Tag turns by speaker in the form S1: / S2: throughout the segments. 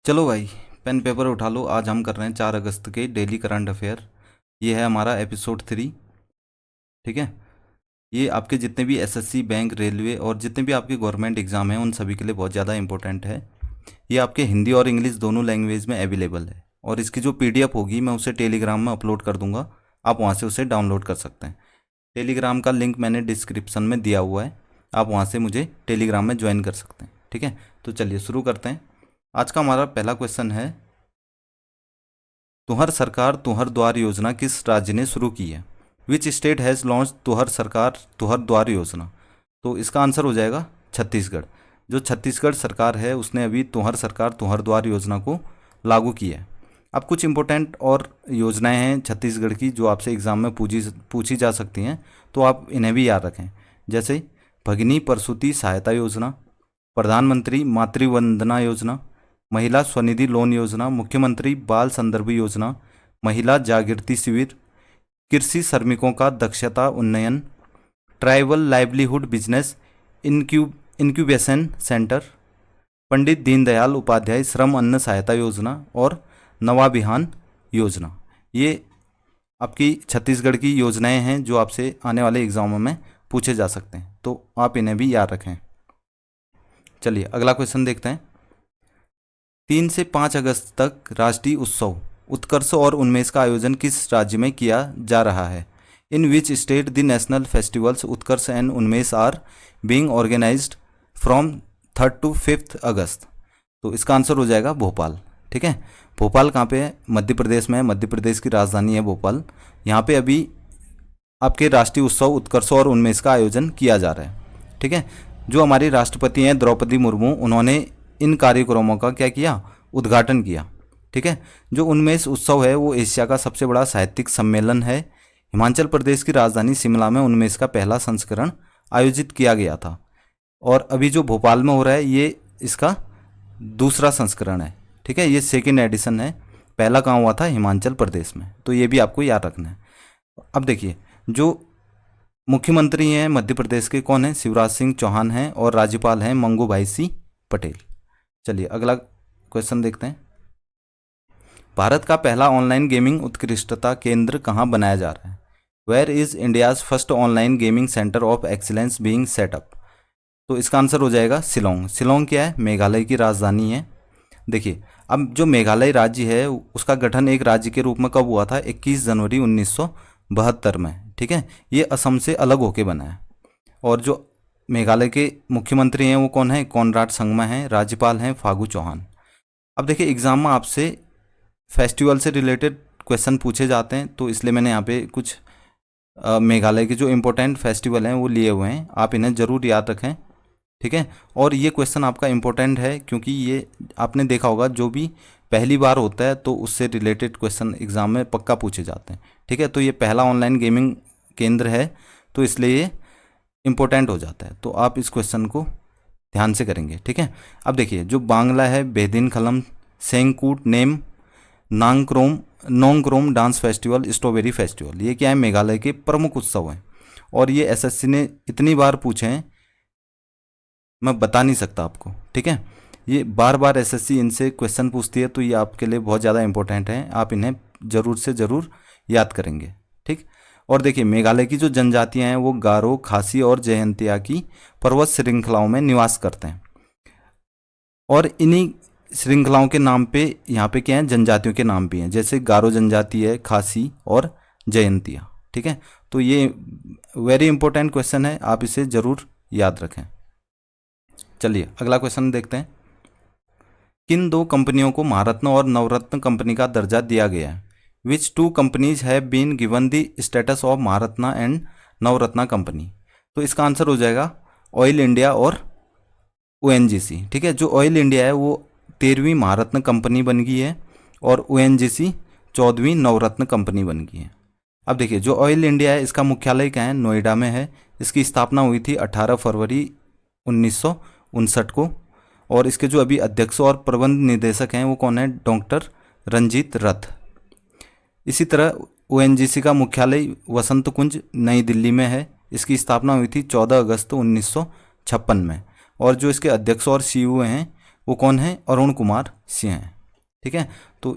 S1: चलो भाई, pen paper उठा लो। आज हम कर रहे हैं 4 अगस्त के डेली करंट अफेयर। ये है हमारा एपिसोड 3। ठीक है। ये आपके जितने भी एसएससी, बैंक, रेलवे और जितने भी आपके गवर्नमेंट एग्जाम हैं उन सभी के लिए बहुत ज़्यादा इंपॉर्टेंट है। ये आपके हिंदी और इंग्लिश दोनों लैंग्वेज में अवेलेबल है और इसकी जो पीडीएफ होगी मैं उसे टेलीग्राम में अपलोड कर दूंगा। आप वहाँ से उसे डाउनलोड कर सकते हैं। टेलीग्राम का लिंक मैंने डिस्क्रिप्शन में दिया हुआ है। आप वहाँ से मुझे टेलीग्राम में ज्वाइन कर सकते हैं। ठीक है, तो चलिए शुरू करते हैं। आज का हमारा पहला क्वेश्चन है, तुहर सरकार तुहर द्वार योजना किस राज्य ने शुरू की है? विच स्टेट हैज़ लॉन्च तुहर सरकार तुहर द्वार योजना? तो इसका आंसर हो जाएगा छत्तीसगढ़। जो छत्तीसगढ़ सरकार है उसने अभी तुहर सरकार तुहर द्वार योजना को लागू किया है। अब कुछ इंपॉर्टेंट और योजनाएं हैं छत्तीसगढ़ की जो आपसे एग्ज़ाम में पूछी जा सकती हैं, तो आप इन्हें भी याद रखें। जैसे भगिनी प्रसूति सहायता योजना, प्रधानमंत्री मातृवंदना योजना, महिला स्वनिधि लोन योजना, मुख्यमंत्री बाल संदर्भ योजना, महिला जागृति शिविर, कृषि श्रमिकों का दक्षता उन्नयन, tribal livelihood business incubation centre, Pandit Deendayal Upadhyay श्रम अन्न सहायता योजना और नवाबिहान योजना। ये आपकी छत्तीसगढ़ की योजनाएं हैं जो आपसे आने वाले एग्जामों में पूछे जा सकते हैं, तो आप इन्हें भी याद रखें। चलिए अगला क्वेश्चन देखते हैं। 3 से 5 अगस्त तक राष्ट्रीय उत्सव उत्कर्ष और उन्मेष का आयोजन किस राज्य में किया जा रहा है? In which state the national festivals Utkarsh and Unmesh are being organised from 3 to 5 August? तो इसका आंसर हो जाएगा भोपाल। ठीक है, भोपाल कहाँ पे है? मध्य प्रदेश में है। मध्य प्रदेश की राजधानी है भोपाल। यहाँ पे अभी आपके राष्ट्रीय उत्सव उत्कर्ष और उन्मेष का आयोजन किया जा रहा है। ठीक है, जो हमारी राष्ट्रपति हैं द्रौपदी मुर्मू, उन्होंने इन कार्यक्रमों का क्या किया? उद्घाटन किया। ठीक है, जो उन्मेष उत्सव है वो एशिया का सबसे बड़ा साहित्यिक सम्मेलन है। हिमाचल प्रदेश की राजधानी शिमला में उन्मेष का पहला संस्करण आयोजित किया गया था और अभी जो भोपाल में हो रहा है ये इसका दूसरा संस्करण है। ठीक है, ये सेकेंड एडिशन है। पहला कहाँ हुआ था? हिमाचल प्रदेश में। तो ये भी आपको याद रखना है। अब देखिए, जो मुख्यमंत्री हैं मध्य प्रदेश के कौन हैं? शिवराज सिंह चौहान हैं और राज्यपाल हैं मंगूभाई सिंह पटेल। चलिए अगला क्वेश्चन देखते हैं। भारत का पहला ऑनलाइन गेमिंग उत्कृष्टता केंद्र कहाँ बनाया जा रहा है? Where is India's first online gaming centre of excellence being set up? तो इसका आंसर हो जाएगा शिलोंग। शिलोंग क्या है? मेघालय की राजधानी है। देखिए, अब जो मेघालय राज्य है उसका गठन एक राज्य के रूप में कब हुआ था? 21 जनवरी 1972 में। ठीक है, ये असम से अलग होके बना है। और जो मेघालय के मुख्यमंत्री हैं वो कौन है? कॉनराड संगमा हैं। राज्यपाल हैं फागू चौहान। अब देखिए, एग्जाम में आपसे फेस्टिवल से रिलेटेड क्वेश्चन पूछे जाते हैं, तो इसलिए मैंने यहाँ पे कुछ मेघालय के जो इम्पोर्टेंट फेस्टिवल हैं वो लिए हुए हैं। आप इन्हें ज़रूर याद रखें। ठीक है, और ये क्वेश्चन आपका इम्पोर्टेंट है क्योंकि ये आपने देखा होगा जो भी पहली बार होता है तो उससे रिलेटेड क्वेश्चन एग्जाम में पक्का पूछे जाते हैं। ठीक है, तो ये पहला ऑनलाइन गेमिंग केंद्र है तो इसलिए ये इम्पोर्टेंट हो जाता है। तो आप इस क्वेश्चन को ध्यान से करेंगे। ठीक है, अब देखिए, जो बांग्ला है Behdienkhlam Seng Kut Snem Nongkrem dance festival strawberry festival, ये क्या है? मेघालय के प्रमुख उत्सव हैं और ये एसएससी ने इतनी बार पूछे हैं मैं बता नहीं सकता आपको। ठीक है, ये बार बार एसएससी इनसे क्वेश्चन पूछती है तो ये आपके लिए बहुत ज़्यादा इंपॉर्टेंट है। आप इन्हें ज़रूर से ज़रूर याद करेंगे। ठीक, और देखिए, मेघालय की जो जनजातियां हैं वो गारो, खासी और जयंतिया की पर्वत श्रृंखलाओं में निवास करते हैं और इन्हीं श्रृंखलाओं के नाम पे यहाँ पे क्या है? जनजातियों के नाम भी हैं, जैसे गारो जनजाति है, खासी और जयंतिया। ठीक है, तो ये वेरी इंपॉर्टेंट क्वेश्चन है, आप इसे ज़रूर याद रखें। चलिए अगला क्वेश्चन देखते हैं। किन दो कंपनियों को महारत्न और नवरत्न कंपनी का दर्जा दिया गया है? Which two companies have been given the status of Maharatna and Navratna company? तो इसका आंसर हो जाएगा ऑयल इंडिया और ओएनजीसी। ठीक है, जो ऑयल इंडिया है वो 13वीं महारत्न कंपनी बन गई है और ओएनजीसी 14वीं नवरत्न कंपनी बन गई है। अब देखिए, जो ऑयल इंडिया है इसका मुख्यालय क्या है? नोएडा में है। इसकी स्थापना हुई थी 18 फरवरी 1959 को और इसके जो अभी अध्यक्ष और प्रबंध निदेशक हैं वो कौन है? डॉक्टर रंजीत रथ। इसी तरह ओएनजीसी का मुख्यालय वसंत कुंज नई दिल्ली में है। इसकी स्थापना हुई थी 14 अगस्त 1956 में और जो इसके अध्यक्ष और सीईओ हैं वो कौन है? अरुण कुमार सिंह हैं। ठीक है, तो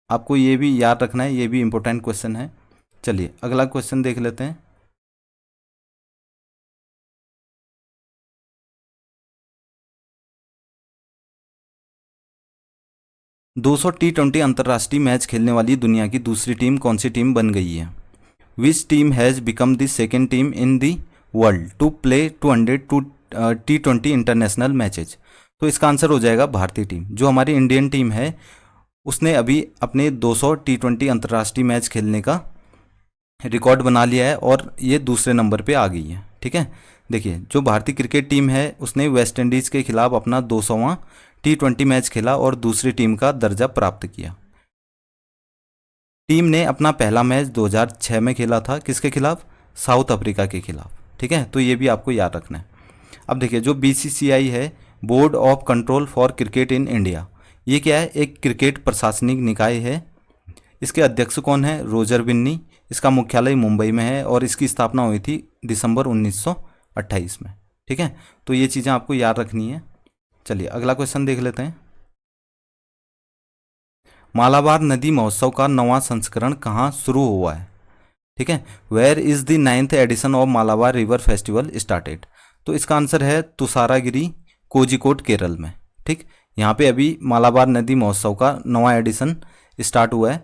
S1: आपको ये भी याद रखना है, ये भी इम्पोर्टेंट क्वेश्चन है। चलिए अगला क्वेश्चन देख लेते हैं। 200 T20 अंतर्राष्ट्रीय मैच खेलने वाली दुनिया की दूसरी टीम कौन सी टीम बन गई है? Which team has become the second team in the world to play 200 T20 international matches? तो इसका आंसर हो जाएगा भारतीय टीम। जो हमारी इंडियन टीम है उसने अभी अपने 200 T20 अंतर्राष्ट्रीय मैच खेलने का रिकॉर्ड बना लिया है और ये दूसरे नंबर पे आ गई है। ठीक है, देखिए जो भारतीय क्रिकेट टीम है उसने वेस्ट इंडीज़ के खिलाफ अपना 200वां T20 मैच खेला और दूसरी टीम का दर्जा प्राप्त किया। टीम ने अपना पहला मैच 2006 में खेला था, किसके खिलाफ? साउथ अफ्रीका के खिलाफ। ठीक है, तो ये भी आपको याद रखना है। अब देखिए जो BCCI है, board of control for cricket in India, ये क्या है? एक क्रिकेट प्रशासनिक निकाय है। इसके अध्यक्ष कौन है? रोजर बिन्नी। इसका मुख्यालय मुंबई में है और इसकी स्थापना हुई थी दिसंबर 1928 में। ठीक है, तो ये चीज़ें आपको याद रखनी है। चलिए अगला क्वेश्चन देख लेते हैं। मालाबार नदी महोत्सव का 9वां संस्करण कहाँ शुरू हुआ है? ठीक है, where is the 9th edition of Malabar river festival started? तो इसका आंसर है तुषारागिरी, कोझिकोड, केरल में। ठीक, यहाँ पे अभी मालाबार नदी महोत्सव का 9वां एडिशन स्टार्ट हुआ है।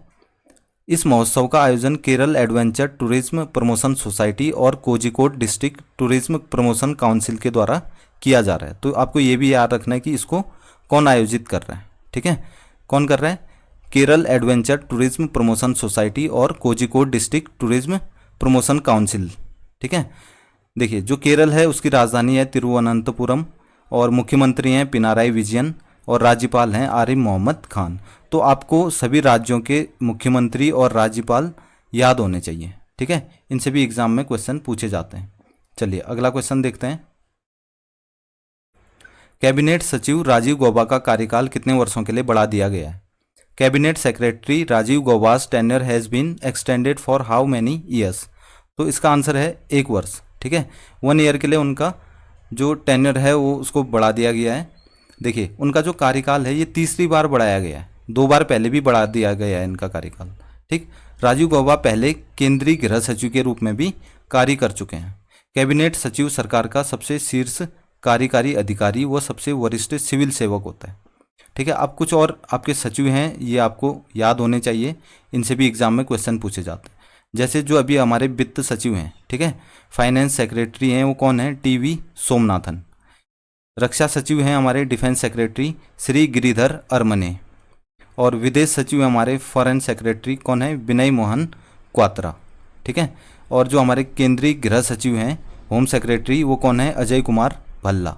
S1: इस महोत्सव का आयोजन Kerala adventure tourism promotion society और Kozhikode district tourism promotion council के द्वारा किया जा रहा है। तो आपको ये भी याद रखना है कि इसको कौन आयोजित कर रहा है। ठीक है, कौन कर रहा है? Kerala adventure tourism promotion society और Kozhikode district tourism promotion council. ठीक है, देखिए जो केरल है उसकी राजधानी है तिरुवनंतपुरम और मुख्यमंत्री हैं पिनाराई विजयन और राज्यपाल हैं आरिफ मोहम्मद खान। तो आपको सभी राज्यों के मुख्यमंत्री और राज्यपाल याद होने चाहिए। ठीक है, इनसे भी एग्जाम में क्वेश्चन पूछे जाते हैं। चलिए अगला क्वेश्चन देखते हैं। कैबिनेट सचिव राजीव गौबा का कार्यकाल कितने वर्षों के लिए बढ़ा दिया गया है? Cabinet secretary Rajiv Gauba's tenure has been extended for how many years? तो इसका आंसर है 1 वर्ष। ठीक है, 1 ईयर के लिए उनका जो टेन्योर है वो उसको बढ़ा दिया गया है। देखिए उनका जो कार्यकाल है ये तीसरी बार बढ़ाया गया है, 2 बार पहले भी बढ़ा दिया गया है इनका कार्यकाल। ठीक, राजीव गौबा पहले केंद्रीय गृह सचिव के रूप में भी कार्य कर चुके हैं। कैबिनेट सचिव सरकार का सबसे शीर्ष कार्यकारी अधिकारी व सबसे वरिष्ठ सिविल सेवक होता है। ठीक है, अब कुछ और आपके सचिव हैं ये आपको याद होने चाहिए, इनसे भी एग्जाम में क्वेश्चन पूछे जाते हैं। जैसे जो अभी हमारे वित्त सचिव हैं, ठीक है, फाइनेंस सेक्रेटरी हैं वो कौन है? टीवी सोमनाथन। रक्षा सचिव हैं हमारे डिफेंस सेक्रेटरी श्री गिरिधर अरमने। और विदेश सचिव हमारे फॉरेन सेक्रेटरी कौन है? विनय मोहन क्वात्रा। ठीक है, और जो हमारे केंद्रीय गृह सचिव हैं होम सेक्रेटरी वो कौन है? अजय कुमार भल्ला।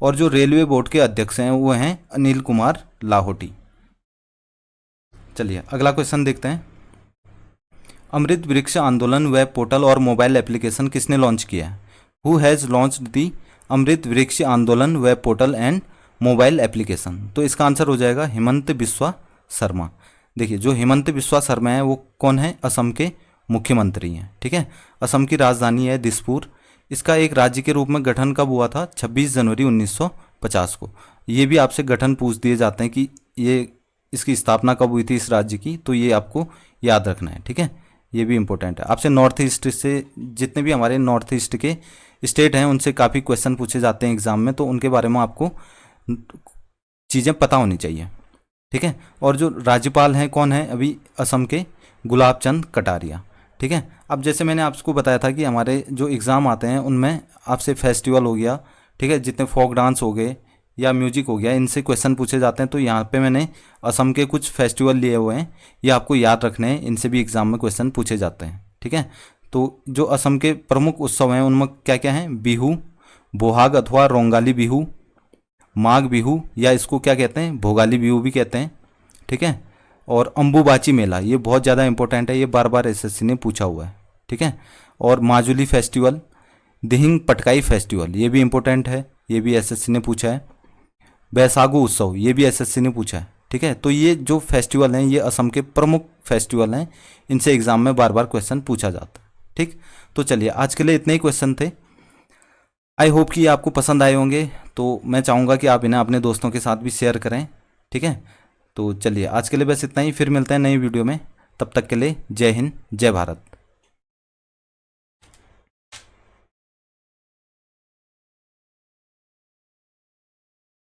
S1: और जो रेलवे बोर्ड के अध्यक्ष हैं वो हैं अनिल कुमार लाहोटी। चलिए अगला क्वेश्चन देखते हैं। अमृत वृक्ष आंदोलन वेब पोर्टल और मोबाइल एप्लीकेशन किसने लॉन्च किया है? हु हैज़ लॉन्च्ड दी अमृत वृक्ष आंदोलन web portal and mobile application? तो इसका आंसर हो जाएगा हिमंत बिस्वा शर्मा। देखिए जो हिमंत बिस्वा शर्मा है वो कौन है? असम के मुख्यमंत्री हैं। ठीक है, असम की राजधानी है दिसपुर। इसका एक राज्य के रूप में गठन कब हुआ था? 26 जनवरी 1950 को। ये भी आपसे गठन पूछ दिए जाते हैं कि ये इसकी स्थापना कब हुई थी इस राज्य की, तो ये आपको याद रखना है। ठीक है, ये भी इंपॉर्टेंट है। आपसे नॉर्थ ईस्ट से जितने भी हमारे नॉर्थ ईस्ट के स्टेट हैं उनसे काफ़ी क्वेश्चन पूछे जाते हैं एग्जाम में, तो उनके बारे में आपको चीज़ें पता होनी चाहिए। ठीक है, और जो राज्यपाल हैं कौन है अभी असम के? गुलाब चंद कटारिया। ठीक है, अब जैसे मैंने आपको बताया था कि हमारे जो एग्ज़ाम आते हैं उनमें आपसे फेस्टिवल हो गया, ठीक है, जितने फोक डांस हो गए या म्यूजिक हो गया, इनसे क्वेश्चन पूछे जाते हैं। तो यहाँ पे मैंने असम के कुछ फेस्टिवल लिए हुए हैं, ये आपको याद रखने हैं, इनसे भी एग्ज़ाम में क्वेश्चन पूछे जाते हैं। ठीक है, तो जो असम के प्रमुख उत्सव हैं उनमें क्या क्या हैं? बिहू, बोहाग अथवा रोंगाली बिहू, माघ बिहू या इसको क्या कहते हैं? भोगाली बिहू भी कहते हैं। ठीक है, और अम्बुबाची मेला, ये बहुत ज़्यादा इंपॉर्टेंट है, ये बार बार एसएससी ने पूछा हुआ है। ठीक है, और माजुली फेस्टिवल, दिहिंग पटकाई फेस्टिवल, ये भी इंपॉर्टेंट है, ये भी एसएससी ने पूछा है। बैसागु उत्सव, ये भी एसएससी ने पूछा है। ठीक है, तो ये जो फेस्टिवल हैं ये असम के प्रमुख फेस्टिवल हैं, इनसे एग्जाम में बार बार क्वेश्चन पूछा जाता है। ठीक, तो चलिए आज के लिए इतने ही क्वेश्चन थे। आई होप कि आपको पसंद आए होंगे। तो मैं चाहूँगा कि आप इन्हें अपने दोस्तों के साथ भी शेयर करें। ठीक है, तो चलिए आज के लिए बस इतना ही, फिर मिलते हैं नई वीडियो में। तब तक के लिए जय हिंद, जय भारत।